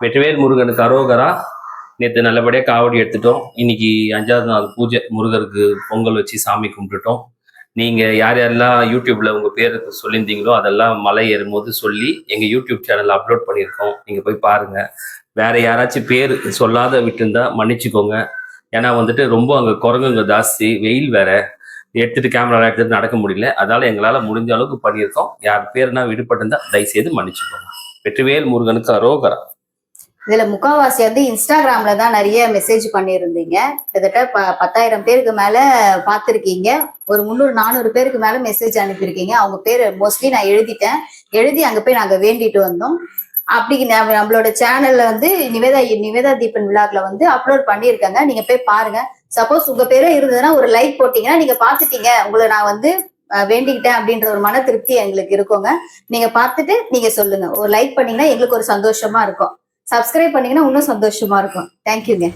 வெற்றிவேல் முருகனுக்கு அரோகரா. நேற்று நல்லபடியாக காவடி எடுத்துட்டோம். இன்னைக்கு 5வது நாள் பூஜை, முருகருக்கு பொங்கல் வச்சு சாமி கும்பிட்டுட்டோம். நீங்கள் யார் யாரெல்லாம் யூடியூப்ல உங்கள் பேருக்கு சொல்லியிருந்தீங்களோ அதெல்லாம் மலை ஏறும்போது சொல்லி எங்கள் யூடியூப் சேனலில் அப்லோட் பண்ணியிருக்கோம். நீங்கள் போய் பாருங்கள். வேற யாராச்சும் பேர் சொல்லாத விட்டுருந்தா மன்னிச்சுக்கோங்க. ஏன்னா வந்துட்டு ரொம்ப அங்கே குரங்குங்க ஜாஸ்தி, வெயில் வேற, எடுத்துட்டு கேமரா எடுத்துட்டு நடக்க முடியல. அதால எங்களால் முடிஞ்ச அளவுக்கு பண்ணியிருக்கோம். யார் பேருனா விடுபட்டிருந்தா தயவுசெய்து மன்னிச்சுக்கோங்க. வெற்றிவேல் முருகனுக்கு அரோகரா. இதுல முக்காவாசி வந்து இன்ஸ்டாகிராம்ல தான் நிறைய மெசேஜ் பண்ணியிருந்தீங்க. கிட்டத்தட்ட 10,000 பேருக்கு மேல பார்த்துருக்கீங்க. ஒரு 300-400 பேருக்கு மேல மெசேஜ் அனுப்பியிருக்கீங்க. அவங்க பேர் மோஸ்ட்லி நான் எழுதிட்டேன். எழுதி அங்க போய் நாங்க வேண்டிட்டு வந்தோம். அப்படி நம்மளோட சேனல்ல வந்து நிவேதா தீபன் விழாக்ல வந்து அப்லோட் பண்ணியிருக்காங்க. நீங்க போய் பாருங்க. சப்போஸ் உங்க பேரே இருந்ததுன்னா ஒரு லைக் போட்டீங்கன்னா நீங்க பாத்துட்டீங்க, உங்களை நான் வந்து வேண்டிக்கிட்டேன் அப்படின்ற ஒரு மன திருப்தி எங்களுக்கு இருக்குங்க. நீங்க பார்த்துட்டு நீங்க சொல்லுங்க. ஒரு லைக் பண்ணீங்கன்னா எங்களுக்கு ஒரு சந்தோஷமா இருக்கும். சப்ஸ்கிரைப் பண்ணீங்கன்னா இன்னும் சந்தோஷமா இருக்கும். தேங்க்யூங்க.